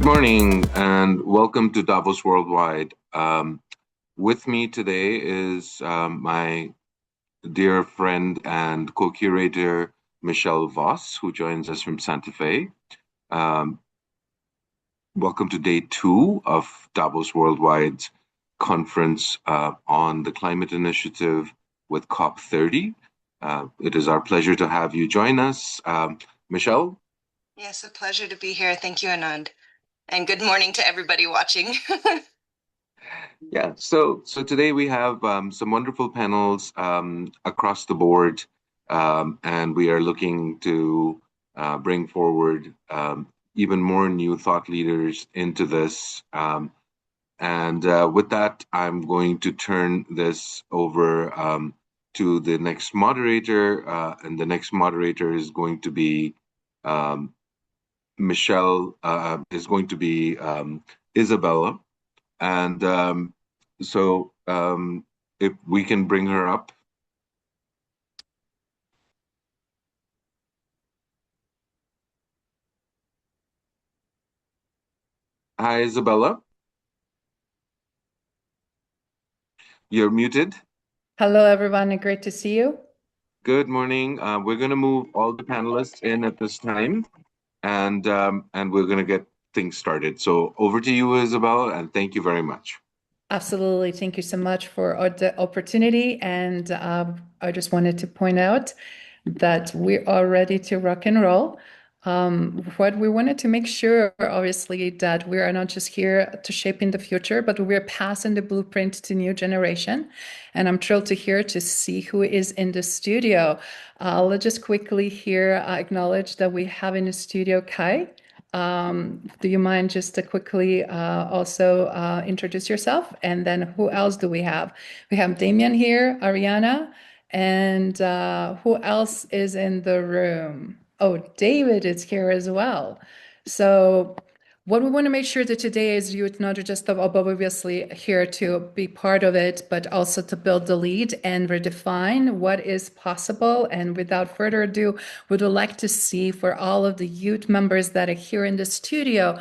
Good morning and welcome to Davos Worldwide. With me today is my dear friend and co curator, Michelle Voss, who joins us from Santa Fe. Um, Welcome to day two of Davos Worldwide's conference on the climate initiative with COP30. It is our pleasure to have you join us. Michelle? Yes, a pleasure to be here. Thank you, Anand. And good morning to everybody watching. Yeah, so today we have some wonderful panels across the board, and we are looking to bring forward even more new thought leaders into this. And with that, I'm going to turn this over to the next moderator, and the next moderator is going to be um, Michelle, is going to be Isabella. And if we can bring her up. Hi, Isabella. You're muted. Hello, everyone, and great to see you. Good morning. We're going to move all the panelists in at this time, and we're going to get things started. So over to you, Isabella, and thank you very much. Absolutely. Thank you so much for the opportunity. And I just wanted to point out that we are ready to rock and roll. What we wanted to make sure, obviously, that we are not just here to shaping the future, but we're passing the blueprint to new generation. And I'm thrilled to see who is in the studio. Let's just quickly here acknowledge that we have in the studio Kai. Do you mind just to quickly also introduce yourself? And then who else do we have? We have Damien here, Ariana, and who else is in the room? Oh, David is here as well. So what we want to make sure that today is youth not just obviously here to be part of it, but also to build the lead and redefine what is possible. And without further ado, we would like to see for all of the youth members that are here in the studio,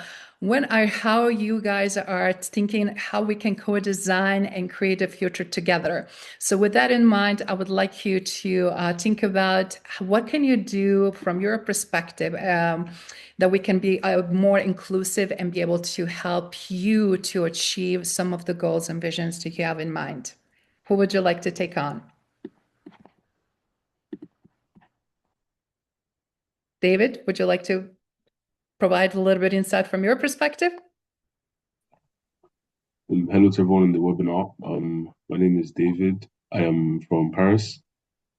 how you guys are thinking how we can co-design and create a future together. So with that in mind, I would like you to think about what can you do from your perspective that we can be more inclusive and be able to help you to achieve some of the goals and visions that you have in mind. Who would you like to take on? David, would you like to provide a little bit insight from your perspective? Hello to everyone in the webinar. My name is David. I am from Paris.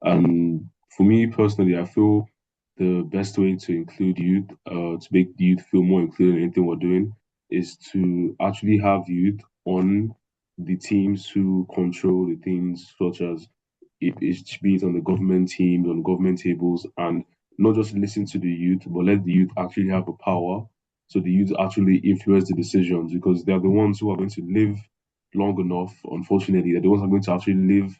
And for me personally, I feel the best way to include youth, to make the youth feel more included in anything we're doing, is to actually have youth on the teams who control the things such as be it on the government teams, on government tables, and not just listen to the youth, but let the youth actually have the power. So the youth actually influence the decisions because they are the ones who are going to live long enough. Unfortunately, they're the ones who are going to actually live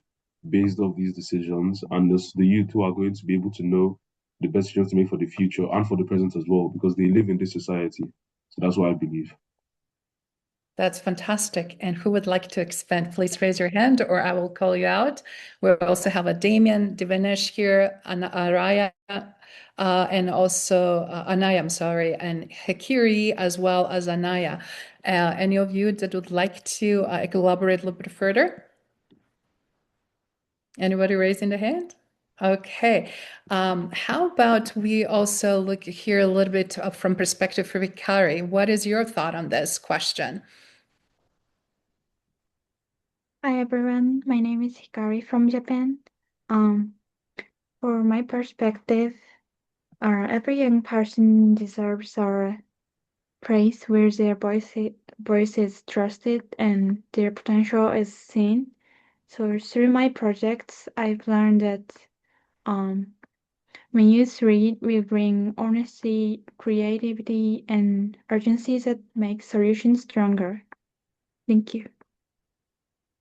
based off these decisions, and the youth who are going to be able to know the best decisions to make for the future and for the present as well, because they live in this society. So that's what I believe. That's fantastic. And who would like to expand? Please raise your hand or I will call you out. We also have a Damien Divinish here, Araya, and also Anaya, I'm sorry, and Hikiri as well as Anaya. Any of you that would like to elaborate a little bit further? Anybody raising the hand? Okay. How about we also look here a little bit from perspective for Hikari? What is your thought on this question? Hi everyone, my name is Hikari from Japan. For my perspective, every young person deserves our praise where their voice is trusted and their potential is seen. So through my projects, I've learned that um, when youth read, we bring honesty, creativity, and urgency that make solutions stronger. Thank you.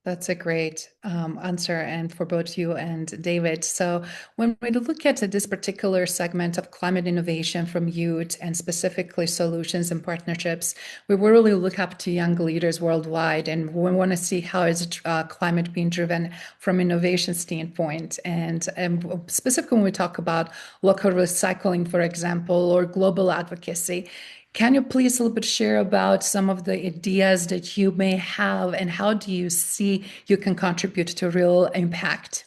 That's a great answer, and for both you and David. So, when we look at this particular segment of climate innovation from youth and specifically solutions and partnerships, we really look up to young leaders worldwide, and we want to see how is climate being driven from innovation standpoint. And specifically, when we talk about local recycling, for example, or global advocacy. Can you please a little bit share about some of the ideas that you may have and how do you see you can contribute to real impact?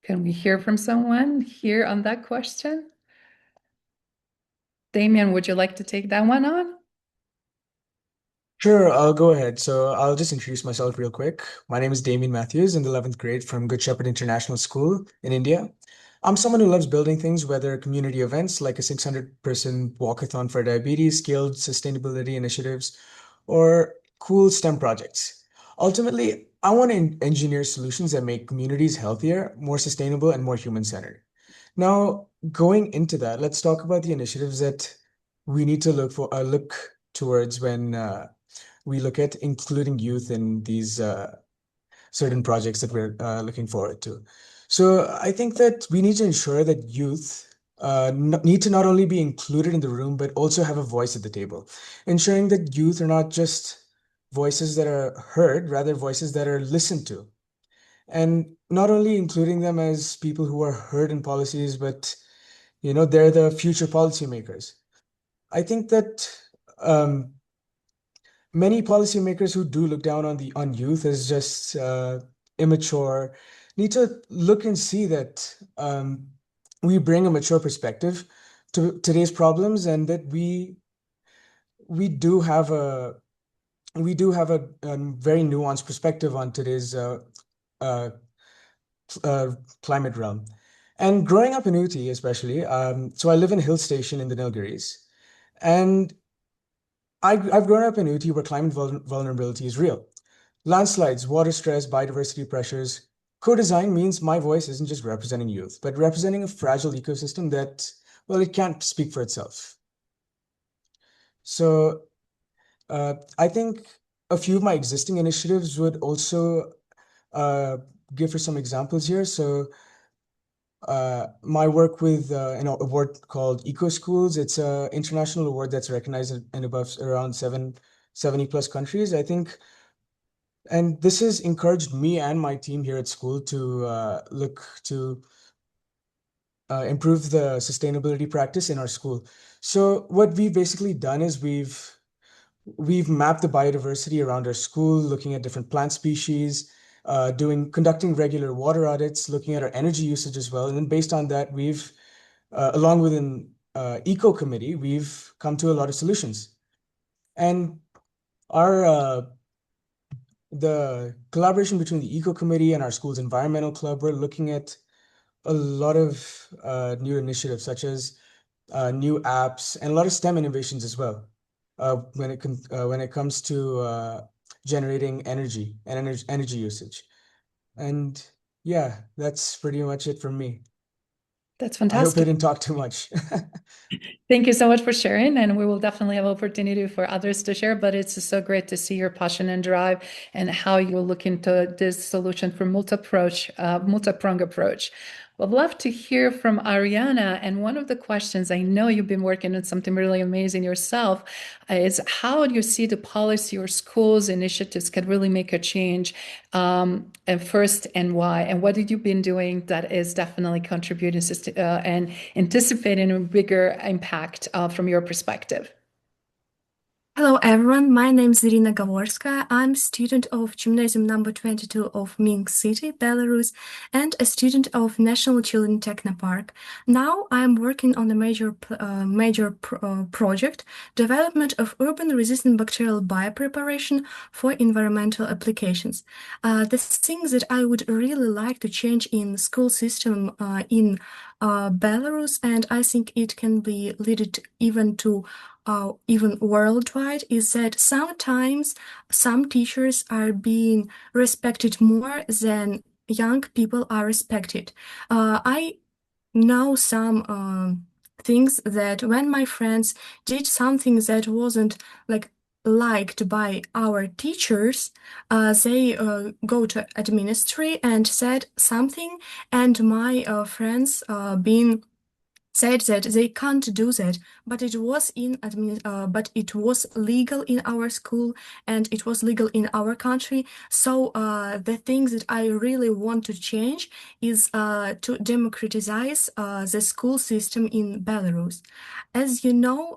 Can we hear from someone here on that question? Damien, would you like to take that one on? Sure, I'll go ahead. So I'll just introduce myself real quick. My name is Damien Matthews in the 11th grade from Good Shepherd International School in India. I'm someone who loves building things, whether community events like a 600-person walkathon for diabetes, scaled sustainability initiatives, or cool STEM projects. Ultimately, I want to engineer solutions that make communities healthier, more sustainable, and more human-centered. Now, going into that, let's talk about the initiatives that we need to look towards when we look at including youth in these certain projects that we're looking forward to. So I think that we need to ensure that youth need to not only be included in the room, but also have a voice at the table, ensuring that youth are not just voices that are heard, rather voices that are listened to. And not only including them as people who are heard in policies, but they're the future policymakers. I think that um, many policymakers who do look down on youth as just immature need to look and see that we bring a mature perspective to today's problems, and that we do have a very nuanced perspective on today's uh, climate realm. And growing up in Uti, especially, so I live in a hill station in the Nilgiris, and I've grown up in Uti where climate vulnerability is real. Landslides, water stress, biodiversity pressures. Co-design means my voice isn't just representing youth, but representing a fragile ecosystem that, well, it can't speak for itself. So I think a few of my existing initiatives would also uh, give for some examples here. So my work with an award called Eco Schools, it's an international award that's recognized in above around 70 plus countries, I think. And this has encouraged me and my team here at school to look to improve the sustainability practice in our school. So what we've basically done is we've mapped the biodiversity around our school, looking at different plant species, conducting regular water audits, looking at our energy usage as well. And then based on that, we've, along with an eco committee, we've come to a lot of solutions. And our the collaboration between the eco committee and our school's environmental club, we're looking at a lot of new initiatives, such as new apps and a lot of STEM innovations as well. When it comes to generating energy and energy usage. And yeah, that's pretty much it from me. That's I hope I fantastic. didn't talk too much. Thank you so much for sharing, and we will definitely have opportunity for others to share, but it's so great to see your passion and drive and how you look into this solution from multi-pronged approach. Would love to hear from Ariana, and one of the questions, I know you've been working on something really amazing yourself, is how do you see the policy or schools initiatives can really make a change, and first, and why, and what have you been doing that is definitely contributing and anticipating a bigger impact from your perspective? Hello everyone, my name is Irina Gavorskaya. I'm a student of Gymnasium number 22 of Minsk City, Belarus, and a student of National Children Technopark. Now I'm working on a major project, development of urban-resistant bacterial biopreparation for environmental applications. The things that I would really like to change in the school system in Belarus, and I think it can be leaded even worldwide, is that sometimes some teachers are being respected more than young people are respected. I know some things that when my friends did something that wasn't like liked by our teachers, they go to administry and said something, and my friends being said that they can't do that, but it was but it was legal in our school and it was legal in our country. So the thing that I really want to change is to democratize the school system in Belarus. As you know,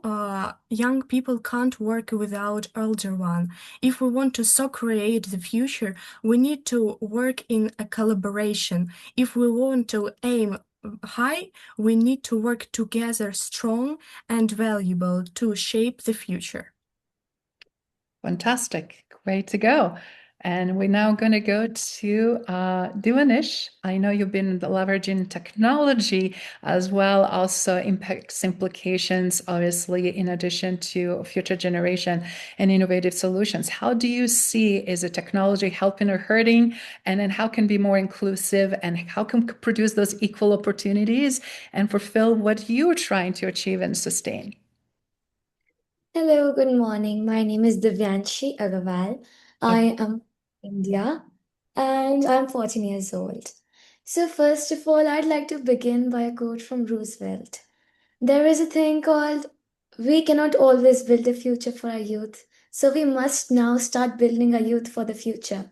young people can't work without elder one. If we want to so create the future, we need to work in a collaboration. If we want to aim high, we need to work together strong and valuable to shape the future. Fantastic. Way to go. And we're now going to go to Divanish. I know you've been leveraging technology as well, also impacts implications, obviously, in addition to future generation and innovative solutions. How do you see is a technology helping or hurting? And then how can be more inclusive and how can produce those equal opportunities and fulfill what you're trying to achieve and sustain? Hello, good morning. My name is Divyanshi Agarwal. I am from India and I'm 14 years old. So, first of all, I'd like to begin by a quote from Roosevelt. There is a thing called we cannot always build a future for our youth, so we must now start building our youth for the future.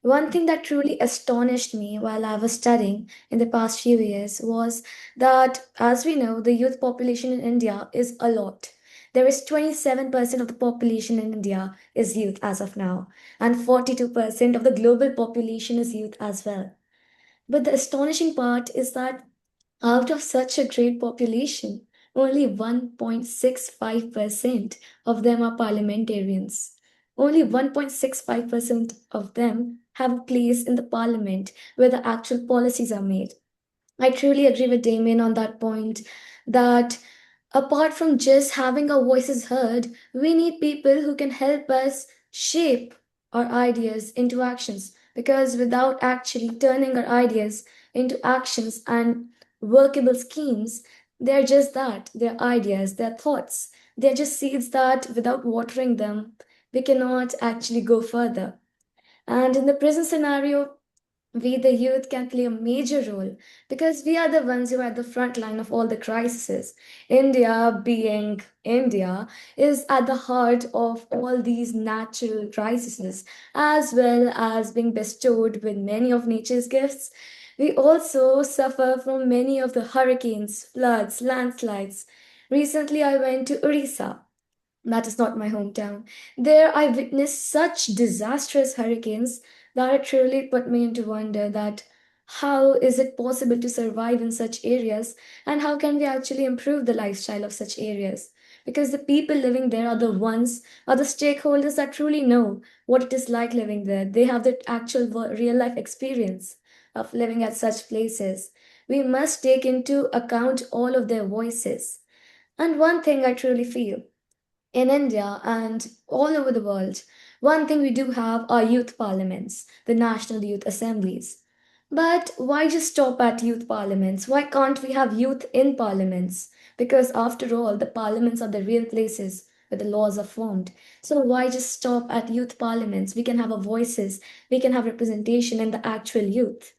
One thing that truly astonished me while I was studying in the past few years was that, as we know, the youth population in India is a lot. There is 27% of the population in India is youth as of now, and 42% of the global population is youth as well. But the astonishing part is that out of such a great population, only 1.65% of them are parliamentarians. Only 1.65% of them have a place in the parliament where the actual policies are made. I truly agree with Damien on that point that apart from just having our voices heard, we need people who can help us shape our ideas into actions. Because without actually turning our ideas into actions and workable schemes, they're just that. They're ideas, they're thoughts. They're just seeds that without watering them, we cannot actually go further. And in the present scenario, we, the youth, can play a major role because we are the ones who are at the front line of all the crises. India, being India, is at the heart of all these natural crises, as well as being bestowed with many of nature's gifts. We also suffer from many of the hurricanes, floods, landslides. Recently, I went to Orissa. That is not my hometown. There I witnessed such disastrous hurricanes that it truly put me into wonder that how is it possible to survive in such areas and how can we actually improve the lifestyle of such areas? Because the people living there are the ones, are the stakeholders that truly know what it is like living there. They have the actual real life experience of living at such places. We must take into account all of their voices. And one thing I truly feel in India and all over the world, one thing we do have are youth parliaments, the national youth assemblies. But why just stop at youth parliaments? Why can't we have youth in parliaments? Because after all, the parliaments are the real places where the laws are formed. So why just stop at youth parliaments? We can have our voices, we can have representation in the actual youth.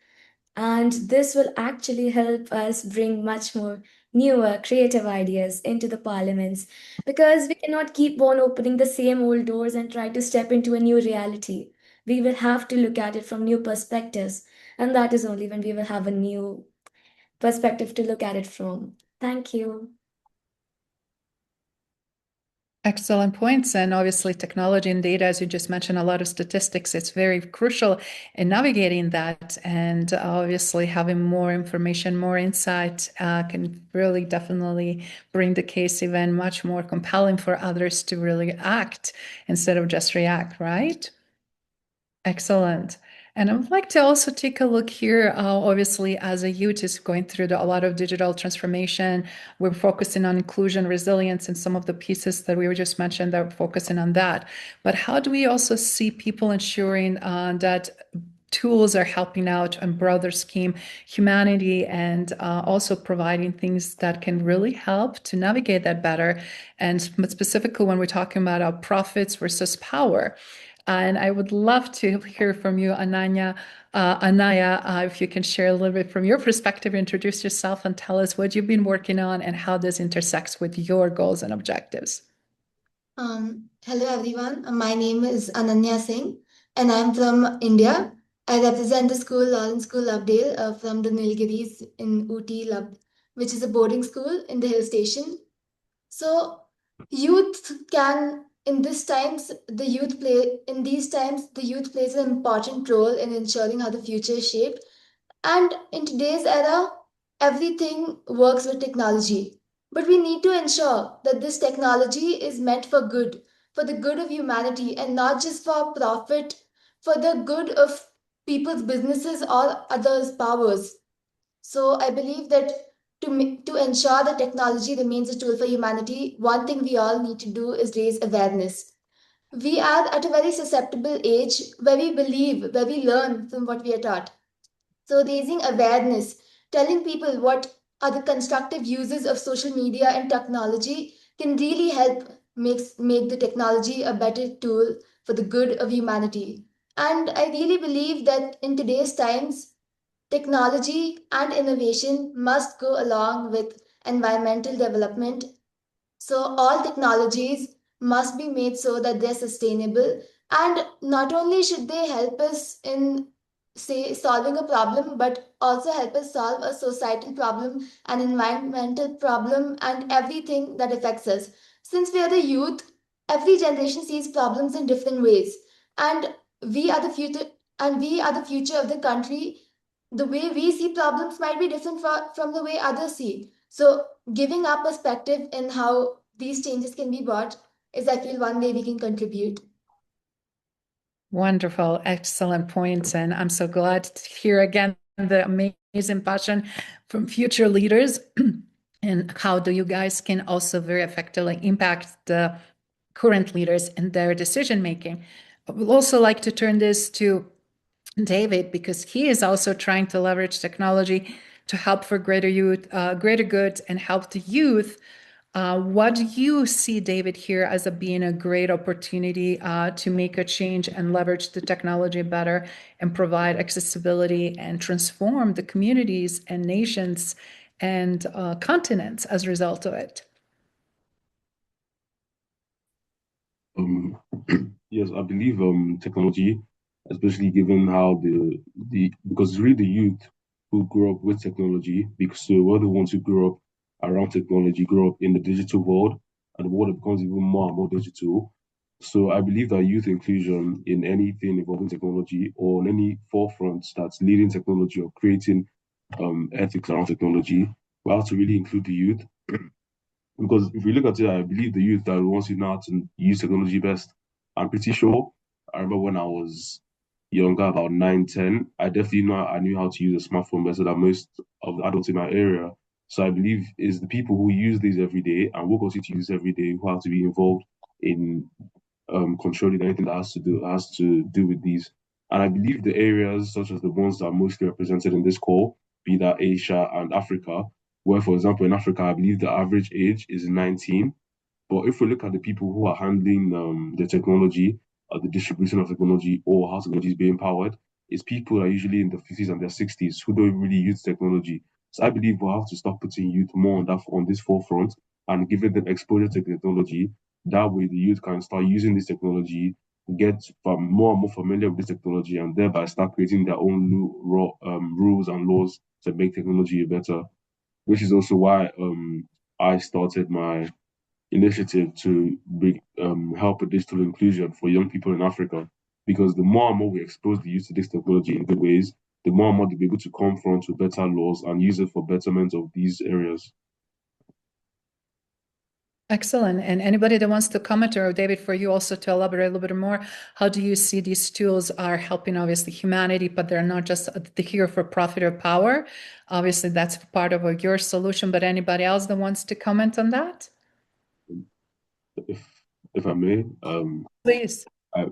And this will actually help us bring much more newer, creative ideas into the parliaments because we cannot keep on opening the same old doors and try to step into a new reality. We will have to look at it from new perspectives, and that is only when we will have a new perspective to look at it from. Thank you. Excellent points. And obviously, technology and data, as you just mentioned, a lot of statistics, it's very crucial in navigating that. And obviously, having more information, more insight can really definitely bring the case even much more compelling for others to really act instead of just react, right? Excellent. And I would like to also take a look here. Obviously, as a youth is going through a lot of digital transformation, we're focusing on inclusion, resilience, and some of the pieces that we were just mentioned that are focusing on that. But how do we also see people ensuring that tools are helping out on broader scheme humanity, and also providing things that can really help to navigate that better. And specifically when we're talking about our profits versus power. And I would love to hear from you, Anaya, if you can share a little bit from your perspective, introduce yourself and tell us what you've been working on and how this intersects with your goals and objectives. Hello everyone. My name is Ananya Singh and I'm from India. I represent the school Lawrence School Lovedale from the Nilgiris in Ooty, which is a boarding school in the hill station. So youth can in these times the youth plays an important role in ensuring how the future is shaped. And in today's era, everything works with technology. But we need to ensure that this technology is meant for the good of humanity, and not just for profit, for the good of people's businesses or others' powers. So I believe that to ensure that technology remains a tool for humanity, one thing we all need to do is raise awareness. We are at a very susceptible age where we learn from what we are taught. So raising awareness, telling people what are the constructive uses of social media and technology can really help make the technology a better tool for the good of humanity. And I really believe that in today's times, technology and innovation must go along with environmental development, so all technologies must be made so that they're sustainable. And not only should they help us in, say, solving a problem, but also help us solve a societal problem, an environmental problem, and everything that affects us. Since we are the youth, every generation sees problems in different ways. And we are the future, and we are the future of the country. The way we see problems might be different from the way others see. So giving our perspective in how these changes can be brought is, I feel, one way we can contribute. Wonderful, excellent points. And I'm so glad to hear again the amazing passion from future leaders and how do you guys can also very effectively impact the current leaders in their decision making. I would also like to turn this to David, because he is also trying to leverage technology to help for greater good and help the youth. What do you see, David, here as being a great opportunity to make a change and leverage the technology better and provide accessibility and transform the communities and nations and continents as a result of it? Um, yes, I believe technology, especially given how the because it's really the youth who grew up with technology, because they were the ones who grew up around technology, grew up in the digital world, and the world becomes even more and more digital. So I believe that youth inclusion in anything involving technology or on any forefront that's leading technology or creating ethics around technology, we have to really include the youth. Because if we look at it, I believe the youth are the ones who know how to use technology best. I'm pretty sure. I remember when I was younger, about 9, 10, I definitely know I knew how to use a smartphone better than most of the adults in my area. So I believe it's the people who use these every day and will continue to use every day who have to be involved in controlling anything that has to do with these. And I believe the areas such as the ones that are mostly represented in this call, be that Asia and Africa, where, for example, in Africa, I believe the average age is 19. But if we look at the people who are handling the technology, the distribution of technology, or how technology is being powered, it's people that are usually in their 50s and their 60s who don't really use technology. So I believe we'll have to start putting youth more on this forefront and giving them exposure to technology. That way, the youth can start using this technology, get more and more familiar with this technology, and thereby start creating their own rules and laws to make technology better. Which is also why I started my initiative to help with digital inclusion for young people in Africa. Because the more and more we expose the youth to this technology in good ways, the more and more they'll be able to confront with better laws and use it for betterment of these areas. Excellent. And anybody that wants to comment, or David, for you also to elaborate a little bit more, how do you see these tools are helping obviously humanity, but they're not just here for profit or power? Obviously, that's part of your solution, but anybody else that wants to comment on that? If I may, Please. I,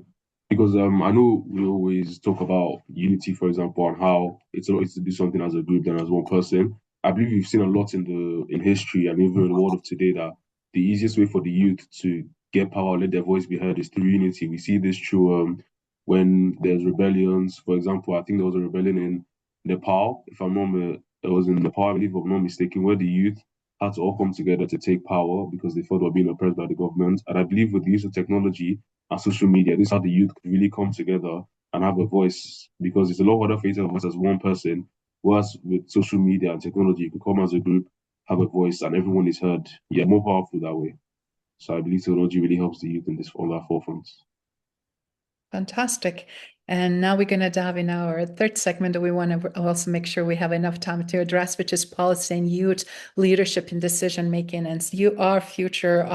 because I know we always talk about unity, for example, and how it's always to do something as a group than as one person. I believe we've seen a lot in history and even in the world of today that the easiest way for the youth to get power, let their voice be heard, is through unity. We see this through when there's rebellions. For example, I think there was a rebellion in Nepal, if I'm not it was in Nepal, I believe, if I'm not mistaken, where the youth had to all come together to take power because they thought they were being oppressed by the government. And I believe with the use of technology and social media, this is how the youth could really come together and have a voice, because it's a lot harder for you to have a voice as one person. Whereas with social media and technology, you can come as a group, have a voice, and everyone is heard. You're more powerful that way. So I believe technology really helps the youth in this on that forefront. Fantastic. And now we're going to dive in our third segment that we want to also make sure we have enough time to address, which is policy and youth leadership in decision making. And you are future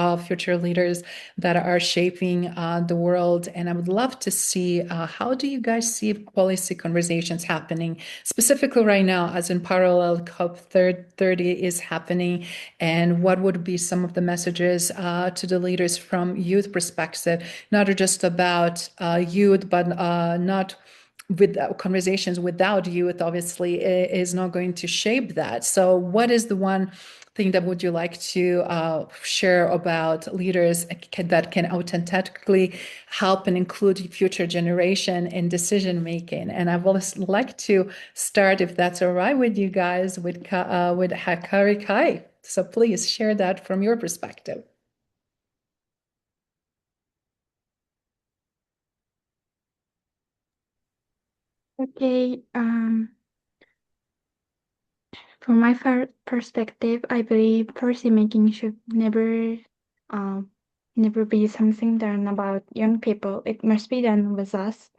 leaders that are shaping the world. And I would love to see how do you guys see policy conversations happening, specifically right now, as in parallel COP 30 is happening, and what would be some of the messages to the leaders from youth perspective, not just about youth, but not with conversations without youth, obviously, is not going to shape that. So what is the one thing that would you like to share about leaders that can authentically help and include future generation in decision making? And I would like to start, if that's all right with you guys, with Hakari Kai. So please share that from your perspective. Okay, from my perspective, I believe policy making should never be something done about young people. It must be done with us.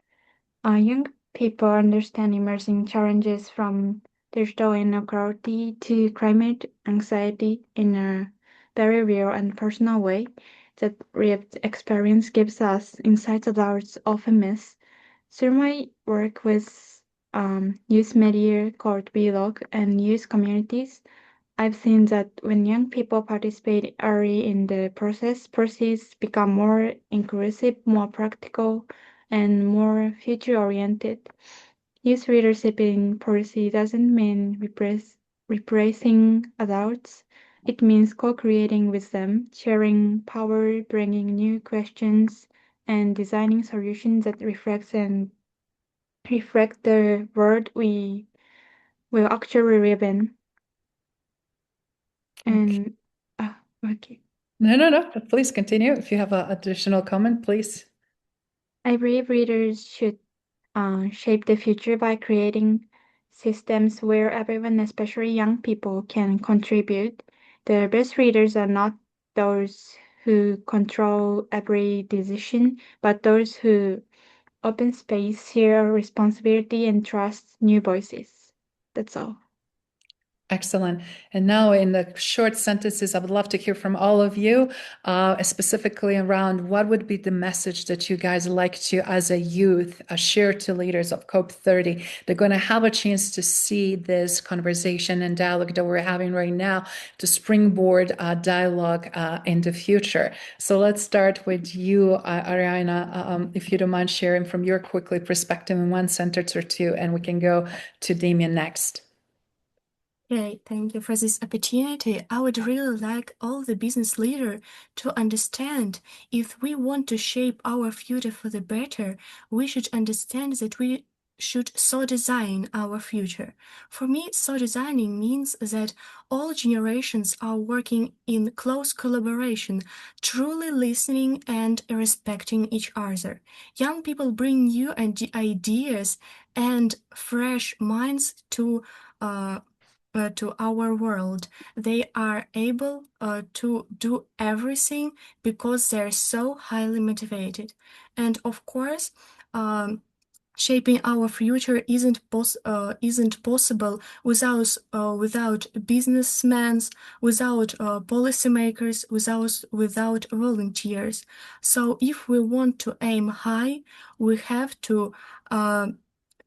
Young people understand emerging challenges from digital inequality to climate anxiety in a very real and personal way. That lived experience gives us insights adults often miss. Through my work with youth media called Vlog and youth communities, I've seen that when young people participate early in the process, policies become more inclusive, more practical, and more future-oriented. Youth leadership in policy doesn't mean replacing adults. It means co-creating with them, sharing power, bringing new questions, and designing solutions that reflect the world we will actually live in. And okay. No. Please continue. If you have an additional comment, please. I believe readers should shape the future by creating systems where everyone, especially young people, can contribute. The best readers are not those who control every decision, but those who open space, share responsibility, and trust new voices. That's all. Excellent. And now in the short sentences, I would love to hear from all of you, specifically around what would be the message that you guys like to, as a youth, share to leaders of COP 30. They're going to have a chance to see this conversation and dialogue that we're having right now to springboard dialogue in the future. So let's start with you, Ariana, if you don't mind sharing from your quickly perspective in one sentence or two, and we can go to Damien next. Okay, thank you for this opportunity. I would really like all the business leaders to understand if we want to shape our future for the better, we should understand that we should so design our future. For me, so designing means that all generations are working in close collaboration, truly listening and respecting each other. Young people bring new ideas and fresh minds to our world. They are able to do everything because they're so highly motivated. And of course, shaping our future isn't possible without businessmen, without policymakers, without volunteers. So if we want to aim high, we have to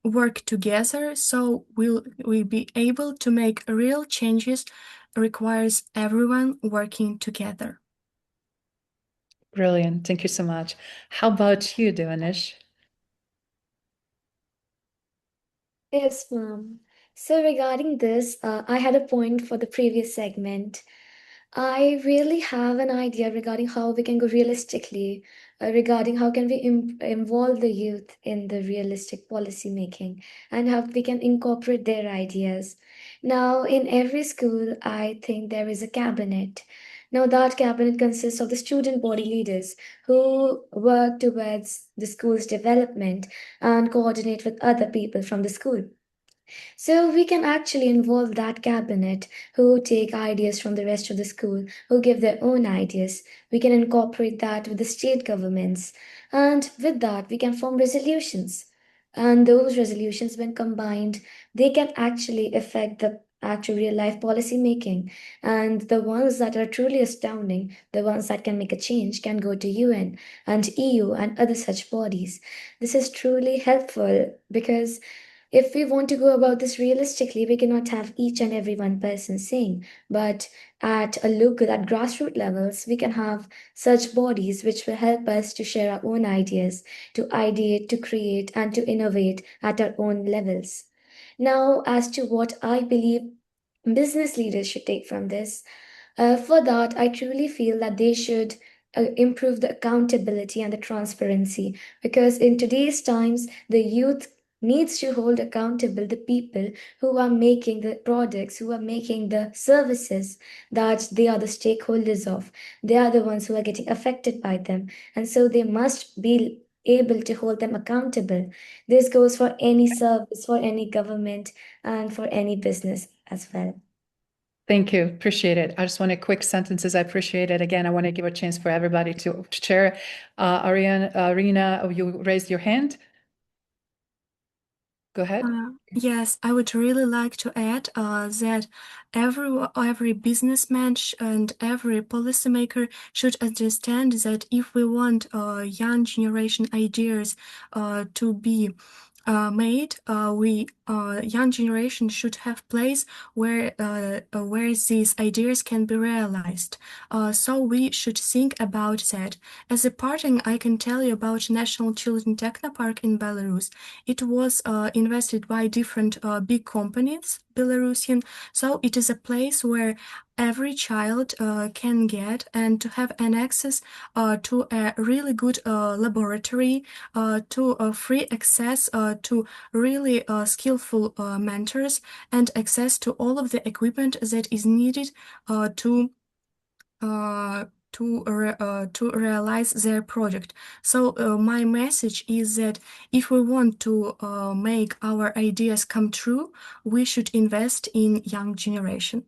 work together, so we'll be able to make real changes. Requires everyone working together. Brilliant. Thank you so much. How about you, Devanish? Yes, ma'am. So regarding this, I had a point for the previous segment. I really have an idea regarding how we can go realistically, regarding how can we involve the youth in the realistic policy making and how we can incorporate their ideas. Now, in every school, I think there is a cabinet. Now, that cabinet consists of the student body leaders who work towards the school's development and coordinate with other people from the school. So we can actually involve that cabinet who take ideas from the rest of the school, who give their own ideas. We can incorporate that with the state governments. And with that, we can form resolutions. And those resolutions, when combined, they can actually affect the actual real life policy making. And the ones that are truly astounding, the ones that can make a change, can go to UN and EU and other such bodies. This is truly helpful because if we want to go about this realistically, we cannot have each and every one person saying, but at a local, at grassroots levels, we can have such bodies which will help us to share our own ideas, to ideate, to create, and to innovate at our own levels. Now, as to what I believe business leaders should take from this, for that, I truly feel that they should improve the accountability and the transparency because in today's times, the youth needs to hold accountable the people who are making the products, who are making the services that they are the stakeholders of. They are the ones who are getting affected by them. And so they must be able to hold them accountable. This goes for any service, for any government, and for any business as well. Thank you. Appreciate it. I just want a quick sentences. I appreciate it. Again, I want to give a chance for everybody to share. Arena, you raised your hand. Go ahead. Yes, I would really like to add that every businessman and every policymaker should understand that if we want young generation ideas to be made, we young generation should have place where these ideas can be realized. So we should think about that. As a parting, I can tell you about National Children Technopark in Belarus. It was invested by different big companies, Belarusian. So it is a place where every child can get and to have an access to a really good laboratory, to free access to really skillful mentors, and access to all of the equipment that is needed to realize their project. So my message is that if we want to make our ideas come true, we should invest in young generation.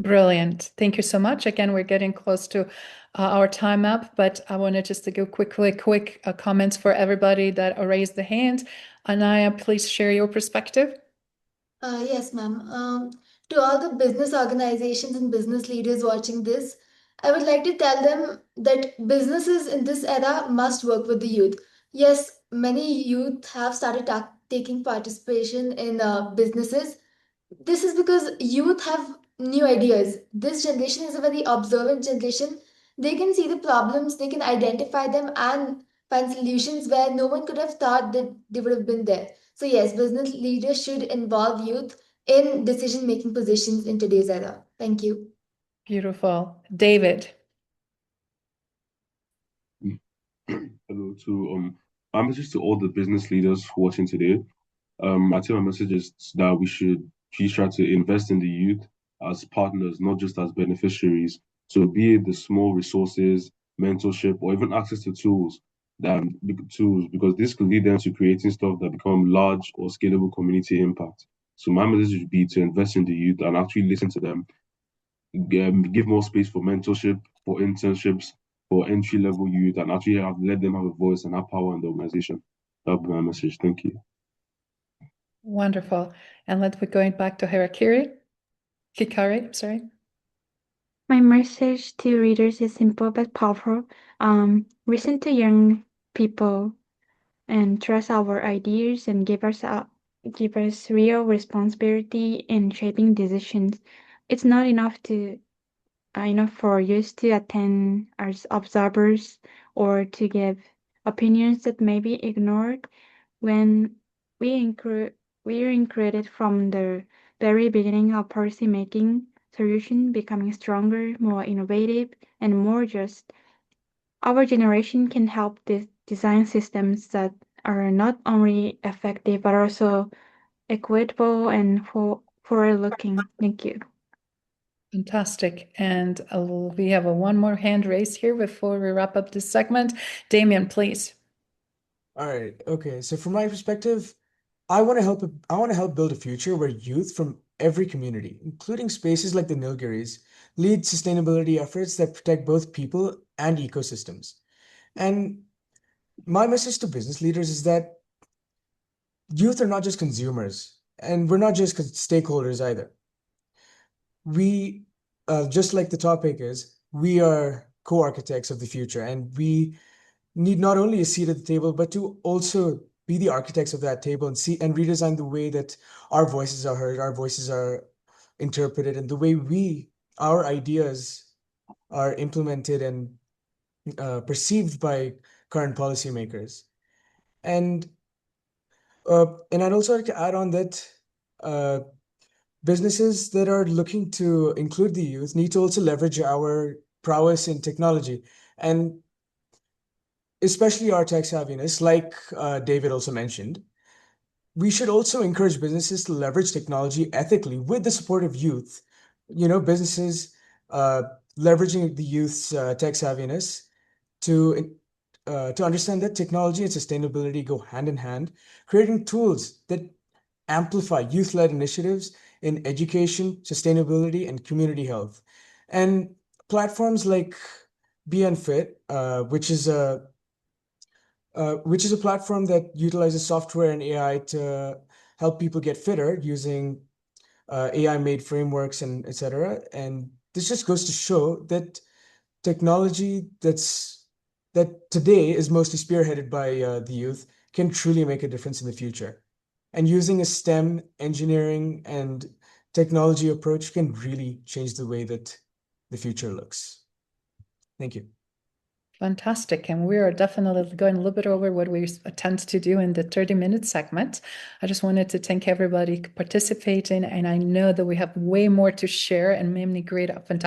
Brilliant. Thank you so much. Again, we're getting close to our time up, but I wanted just to give quick comments for everybody that raised the hand. Anaya, please share your perspective. Yes, ma'am. To all the business organizations and business leaders watching this, I would like to tell them that businesses in this era must work with the youth. Yes, many youth have started taking participation in businesses. This is because youth have new ideas. This generation is a very observant generation. They can see the problems, they can identify them, and find solutions where no one could have thought that they would have been there. So, yes, business leaders should involve youth in decision making positions in today's era. Thank you. Beautiful. David. Hello to my message to all the business leaders watching today. I think my message is that we should please try to invest in the youth as partners, not just as beneficiaries. So be it the small resources, mentorship, or even access to tools, because this could lead them to creating stuff that become large or scalable community impact. So my message would be to invest in the youth and actually listen to them, give more space for mentorship, for internships, for entry level youth, and actually let them have a voice and have power in the organization. That'll be my message. Thank you. Wonderful. And let's be going back to Hikari, sorry. My message to readers is simple but powerful. Listen to young people and trust our ideas and give us real responsibility in shaping decisions. It's not enough for us to attend as observers or to give opinions that may be ignored. When we we're included from the very beginning of policymaking, solution becoming stronger, more innovative, and more just. Our generation can help design systems that are not only effective but also equitable and forward-looking. Thank you. Fantastic. And we have one more hand raised here before we wrap up this segment. Damien, please. All right. Okay. So from my perspective, I want to help build a future where youth from every community, including spaces like the Nilgiris, lead sustainability efforts that protect both people and ecosystems. And my message to business leaders is that youth are not just consumers, and we're not just stakeholders either. We, just like the topic is, we are co-architects of the future, and we need not only a seat at the table, but to also be the architects of that table and see and redesign the way that our voices are heard, our voices are interpreted, and the way our ideas are implemented and perceived by current policymakers. And I'd also like to add on that uh, businesses that are looking to include the youth need to also leverage our prowess in technology, and especially our tech savviness, like David also mentioned. We should also encourage businesses to leverage technology ethically with the support of youth. Businesses uh, leveraging the youth's tech savviness to to understand that technology and sustainability go hand in hand, creating tools that amplify youth-led initiatives in education, sustainability, and community health. And platforms like BNFit, which is a platform that utilizes software and AI to help people get fitter using AI-made frameworks and etc. And this just goes to show that technology that today is mostly spearheaded by the youth can truly make a difference in the future. And using a STEM, engineering, and technology approach can really change the way that the future looks. Thank you. Fantastic. And we are definitely going a little bit over what we attempt to do in the 30-minute segment. I just wanted to thank everybody participating. And I know that we have way more to share and many great, fantastic